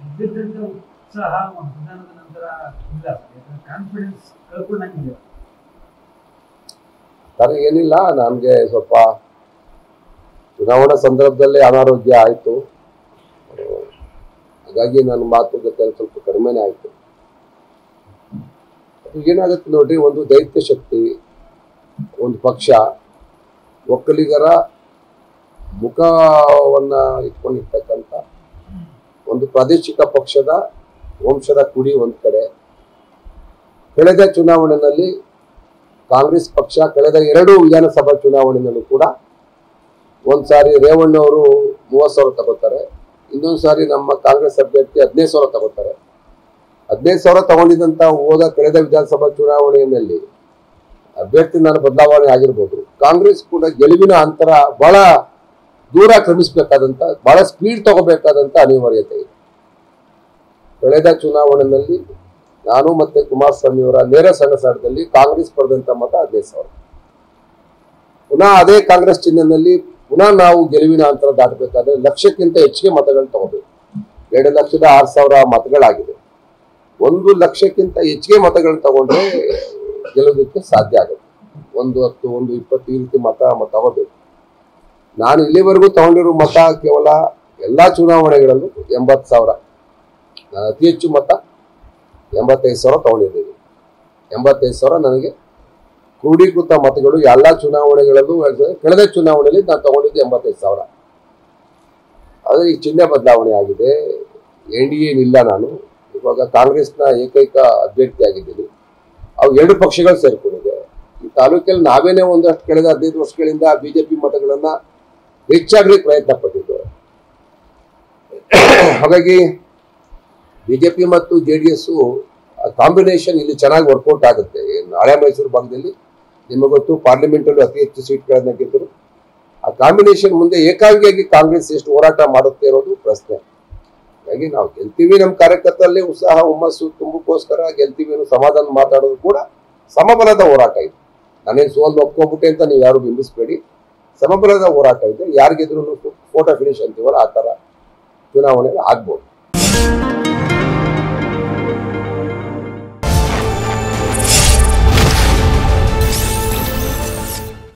ಇದ್ದಿದ್ದಂತ ಉತ್ಸಾಹ ಮತದಾನದ ನಂತರ ಇಲ್ಲ, ಕಾನ್ಫಿಡೆನ್ಸ್ ಕಳ್ಕೊಂಡಂಗಿದೆ. ನನಗೆ ಏನಿಲ್ಲ, ನನಗೆ ಸ್ವಲ್ಪ ಚುನಾವಣಾ ಸಂದರ್ಭದಲ್ಲಿ ಅನಾರೋಗ್ಯ ಆಯಿತು. ಹಾಗಾಗಿ ನನ್ನ ಮಾತುಕತೆ ಸ್ವಲ್ಪ ಕಡಿಮೆನೇ ಆಯಿತು. ಏನಾಗುತ್ತೆ ನೋಡ್ರಿ, ಒಂದು ದೈತ್ಯ ಶಕ್ತಿ, ಒಂದು ಪಕ್ಷ ಒಕ್ಕಲಿಗರ ಮುಖವನ್ನ ಇಟ್ಕೊಂಡಿರ್ತಕ್ಕಂಥ ಒಂದು ಪ್ರಾದೇಶಿಕ ಪಕ್ಷದ ವಂಶದ ಕುಡಿ ಒಂದು ಕಡೆ. ಕಳೆದ ಚುನಾವಣೆಯಲ್ಲಿ ಕಾಂಗ್ರೆಸ್ ಪಕ್ಷ ಕಳೆದ 2 ವಿಧಾನಸಭಾ ಚುನಾವಣೆಯಲ್ಲೂ ಕೂಡ ಒಂದ್ಸಾರಿ ರೇವಣ್ಣವರು 30,000 ತಗೋತಾರೆ, ಇನ್ನೊಂದು ಸಾರಿ ನಮ್ಮ ಕಾಂಗ್ರೆಸ್ ಅಭ್ಯರ್ಥಿ 15,000 ತಗೋತಾರೆ. 15,000 ತಗೊಂಡಿದ್ದಂತ ಕಳೆದ ವಿಧಾನಸಭಾ ಚುನಾವಣೆಯಲ್ಲಿ ಅಭ್ಯರ್ಥಿ ನಾನು ಬದಲಾವಣೆ ಆಗಿರ್ಬೋದು, ಕಾಂಗ್ರೆಸ್ ಕೂಡ ಗೆಲುವಿನ ಅಂತರ ಬಹಳ ದೂರ ಕ್ರಮಿಸಬೇಕಾದಂತ, ಬಹಳ ಸ್ಪೀಡ್ ತಗೋಬೇಕಾದಂತ ಅನಿವಾರ್ಯತೆ ಇದೆ. ಕಳೆದ ಚುನಾವಣೆಯಲ್ಲಿ ನಾನು ಮತ್ತೆ ಕುಮಾರಸ್ವಾಮಿ ಅವರ ನೇರ ಸೆಣಸಾಟದಲ್ಲಿ ಕಾಂಗ್ರೆಸ್ ಪಡೆದಂತ ಮತ 15,000. ಪುನಃ ಅದೇ ಕಾಂಗ್ರೆಸ್ ಚಿಹ್ನೆಯಲ್ಲಿ ಪುನಃ ನಾವು ಗೆಲುವಿನ ಅಂತರ ದಾಟಬೇಕಾದ್ರೆ 1,00,000ಕ್ಕಿಂತ ಹೆಚ್ಚಿಗೆ ಮತಗಳು ತಗೋಬೇಕು. 2,06,000 ಮತಗಳಾಗಿದೆ. 1,00,000ಕ್ಕಿಂತ ಹೆಚ್ಚಿಗೆ ಮತಗಳು ತಗೊಂಡ್ರೆ ಗೆಲ್ಲೋದಕ್ಕೆ ಸಾಧ್ಯ ಆಗುತ್ತೆ. 110, 120 ಈ ರೀತಿ ಮತ ತಗೋಬೇಕು. ನಾನು ಇಲ್ಲಿವರೆಗೂ ತಗೊಂಡಿರೋ ಮತ ಕೇವಲ ಎಲ್ಲಾ ಚುನಾವಣೆಗಳಲ್ಲೂ 80,000, ಅತಿ ಹೆಚ್ಚು ಮತ 85,000 ತಗೊಂಡಿದ್ದೀನಿ. 85,000 ನನಗೆ ಕ್ರೋಢೀಕೃತ ಮತಗಳು ಎಲ್ಲಾ ಚುನಾವಣೆಗಳಲ್ಲೂ. ಕಳೆದ ಚುನಾವಣೆಯಲ್ಲಿ ನಾನು ತಗೊಂಡಿದ್ದು 85,000. ಆದರೆ ಈ ಚಿಹ್ನೆ ಬದಲಾವಣೆ ಆಗಿದೆ. NDA ಇಲ್ಲ, ನಾನು ಇವಾಗ ಕಾಂಗ್ರೆಸ್ನ ಏಕೈಕ ಅಭ್ಯರ್ಥಿ ಆಗಿದ್ದೀನಿ. ಅವು 2 ಪಕ್ಷಗಳು ಸೇರ್ಕೊಂಡಿದೆ. ಈ ತಾಲೂಕಲ್ಲಿ ನಾವೇನೇ ಒಂದಷ್ಟು ಕಳೆದ 15 ವರ್ಷಗಳಿಂದ ಬಿಜೆಪಿ ಮತಗಳನ್ನ ಹೆಚ್ಚಾಗಲಿ ಪ್ರಯತ್ನ ಪಟ್ಟಿದ್ದು. ಹಾಗಾಗಿ ಬಿಜೆಪಿ ಮತ್ತು JDS ಕಾಂಬಿನೇಷನ್ ಇಲ್ಲಿ ಚೆನ್ನಾಗಿ ವರ್ಕೌಟ್ ಆಗುತ್ತೆ. ಹಳೆ ಮೈಸೂರು ಭಾಗದಲ್ಲಿ ನಿಮಗೆ ಗೊತ್ತು, ಪಾರ್ಲಿಮೆಂಟ್ ಅಲ್ಲಿ ಅತಿ ಹೆಚ್ಚು ಸೀಟ್ಗಳನ್ನ ಗೆದ್ದರು. ಆ ಕಾಂಬಿನೇಷನ್ ಮುಂದೆ ಏಕಾಂಗಿಯಾಗಿ ಕಾಂಗ್ರೆಸ್ ಎಷ್ಟು ಹೋರಾಟ ಮಾಡುತ್ತೆ ಇರೋದು ಪ್ರಶ್ನೆ. ಹಾಗಾಗಿ ನಾವು ಗೆಲ್ತೀವಿ, ನಮ್ಮ ಕಾರ್ಯಕರ್ತರಲ್ಲಿ ಉತ್ಸಾಹ ಹುಮ್ಮಸ್ಸು ತುಂಬಕ್ಕೋಸ್ಕರ ಗೆಲ್ತೀವಿ ಅನ್ನೋ ಸಮಾಧಾನ ಮಾತಾಡೋದು ಕೂಡ ಸಮಬಲದ ಹೋರಾಟ ಇದೆ. ನಾನೇನು ಸೋಲ್ ಒಪ್ಕೊಂಡ್ಬಿಟ್ಟೆ ಅಂತ ನೀವು ಯಾರು ಬಿಂಬಿಸ್ಬೇಡಿ. ಸಮಬಲದ ಹೋರಾಟ ಇದೆ. ಯಾರಿಗೆದ್ರು ಫೋಟೋ ಫಿನಿಶ್ ಅಂತೀವಲ್ಲ, ಆ ಥರ ಚುನಾವಣೆಗೆ ಆಗ್ಬೋದು.